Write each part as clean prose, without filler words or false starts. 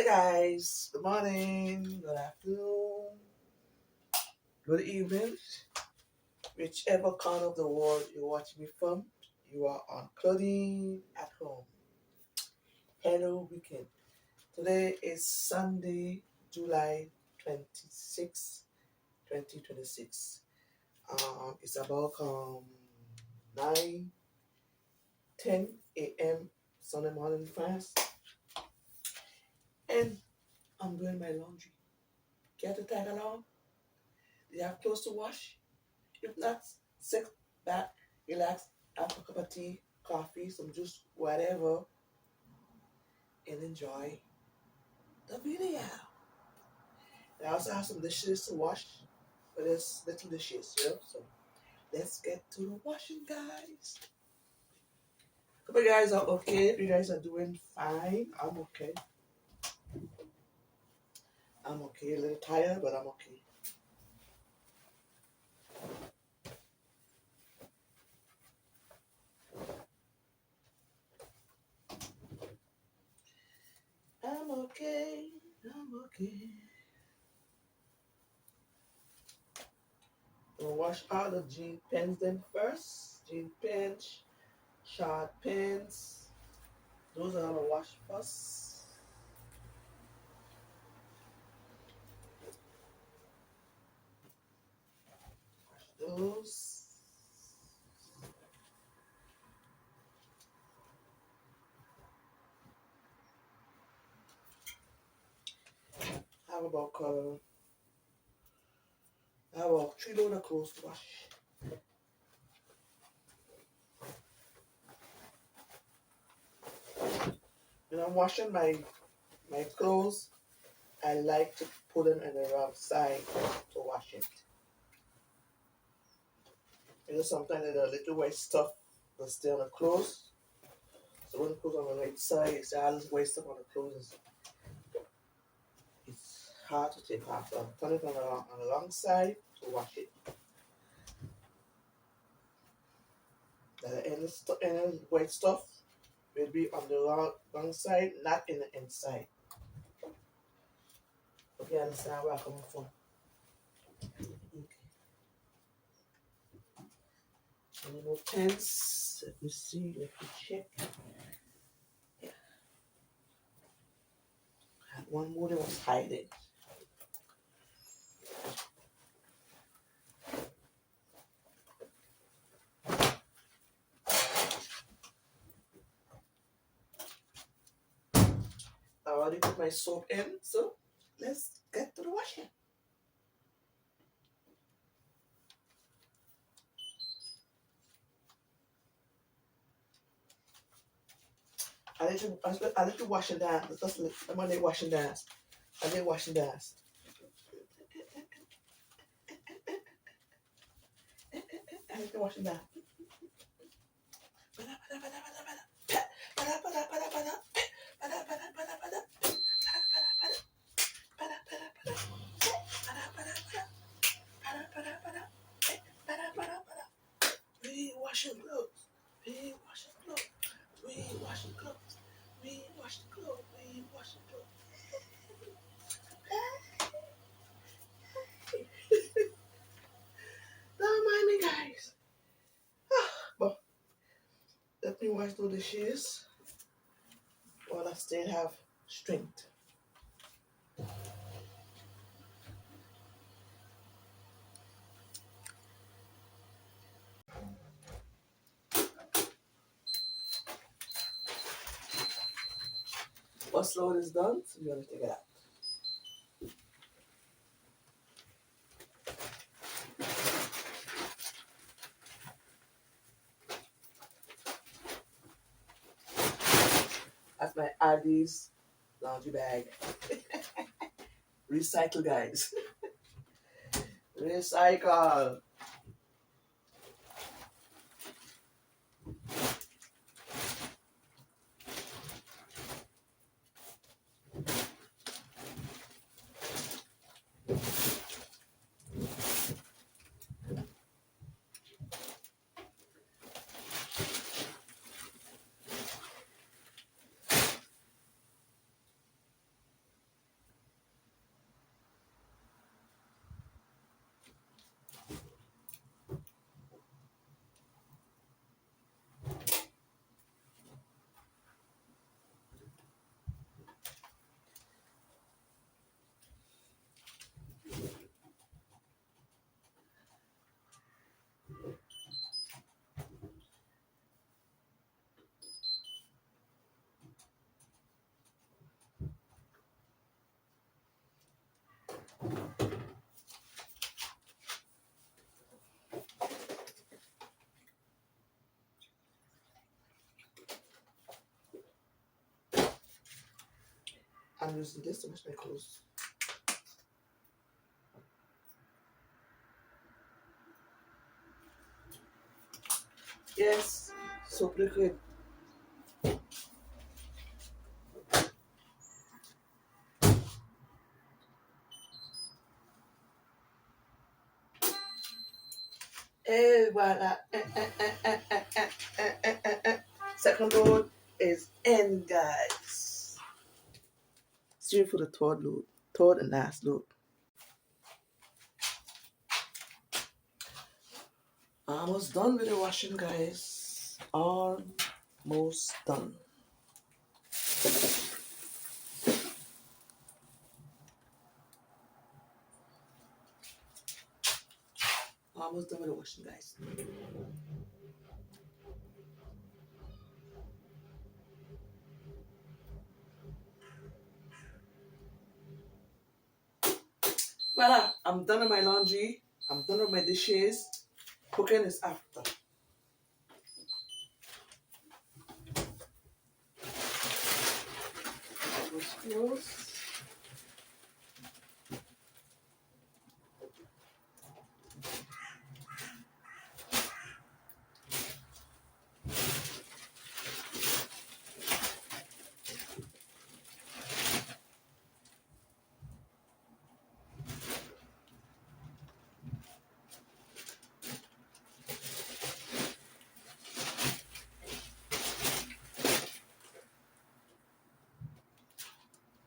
Hey guys, good morning, good afternoon, good evening, whichever corner of the world you're watching me from. You are on Claudine at home. Hello, weekend. Today is Sunday, July 26, 2026. It's about 9 10 a.m. Sunday morning fast, and I'm doing my laundry. Care to tag along? Do you have clothes to wash? If not, sit back, relax, have a cup of tea, coffee, some juice, whatever, and enjoy the video. I also have some dishes to wash, but it's little dishes, So let's get to the washing, guys. Hope you guys are okay. If you guys are doing fine, I'm okay. I'm okay. A little tired, but I'm okay. I'm okay. I'm okay. Gonna wash all the jean pins then first. Jean pins, short pins. Those are gonna wash first. Wash those. Have about have about 3 load of clothes to wash. When I'm washing my clothes, I like to put them in the wrong side to wash it. Sometimes there's a little white stuff that stay on the clothes. So when the clothes on the right side, it's all this white stuff on the clothes. It's hard to take off. So I'm turning it on the wrong side to wash it. Any white stuff will be on the wrong side, not in the inside. Hope you understand where I'm coming from. Okay. Any more pens? Let me see. Let me check. Yeah. I had one more that was hiding. I already put my soap in, so let's get to the washing. I need to wash and dance. I'm gonna wash and dance. I did wash and dance. I need to wash and dance. We washing clothes. We washing clothes. We washing clothes. We washing clothes. We washing clothes. Don't mind me, guys. But let me wash those dishes while I still have strength. Once load is done, so we're gonna take it out. That's my Addis laundry bag. Recycle, guys. Recycle. I'm using this to wash my clothes. Yes, soap liquid. Et voilà. Second load is in, guys. See for the third load. Third and last load. Almost done with the washing, guys. Almost done. Almost done with the washing, guys. Voila, I'm done with my laundry. I'm done with my dishes. Cooking is after. Those clothes.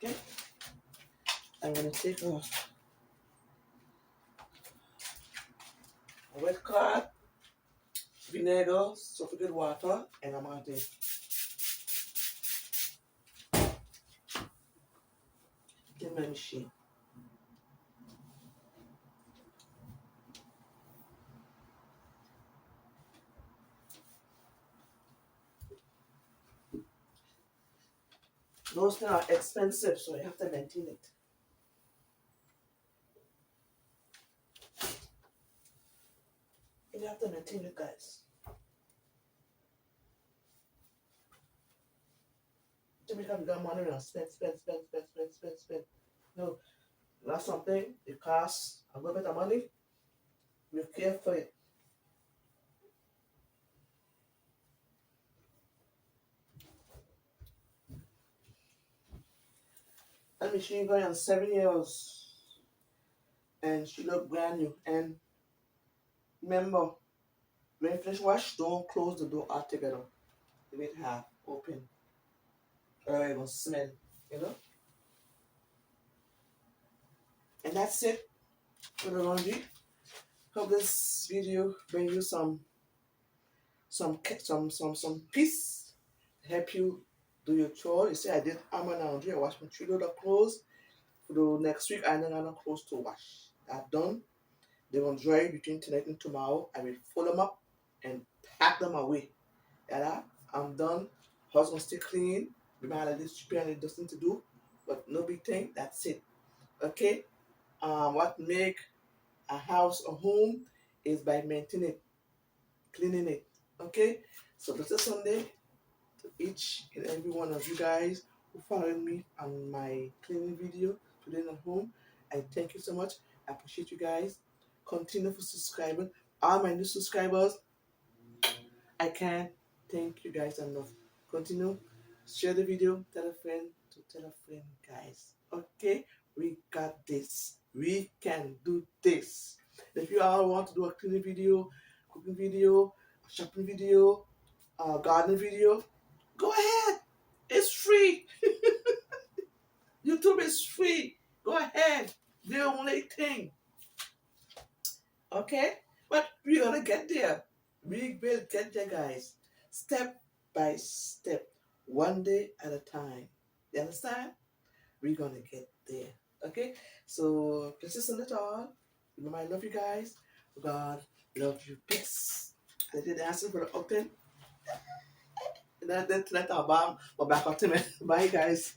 Okay. I'm gonna take a wet cloth, vinegar, soak with water, and I'm gonna take in my machine. Those things are expensive, so you have to maintain it. You have to maintain it, guys. Jamaica, we got money and spend. No, that's something, it costs a little bit of money. We care for it. And machine going on 7 years. And she look brand new. And remember, when you finish wash, don't close the door altogether. Leave it half open. Or it will smell, you know? And that's it for the laundry. Hope this video bring you some peace to help you do your chore. You see, I did armor laundry. I washed my 3 load of clothes. For the next week, I don't have no clothes to wash. That's done. They're going to dry between tonight and tomorrow. I will fold them up and pack them away. Yeah, I'm done. House going to stay clean. We might have this chippy and it doesn't to do, but no big thing. That's it. Okay? What make a house a home is by maintaining it, cleaning it. Okay? So this is Sunday to each and every one of you guys who followed me on my cleaning video today at home. I thank you so much. I appreciate you guys. Continue for subscribing. All my new subscribers, I can't thank you guys enough. Continue. Share the video. Tell a friend to tell a friend, guys. Okay? We got this. We can do this. If you all want to do a cleaning video, cooking video, shopping video, garden video, go ahead. It's free. YouTube is free. Go ahead. The only thing. Okay? But we're gonna get there. We will get there, guys. Step by step. One day at a time. You understand? We're gonna get there. Okay? So persistent at all. Remember, I love you guys. God love you. Peace. I did answer for the open. And then tonight I'll bomb. We're back up to me. Bye, guys.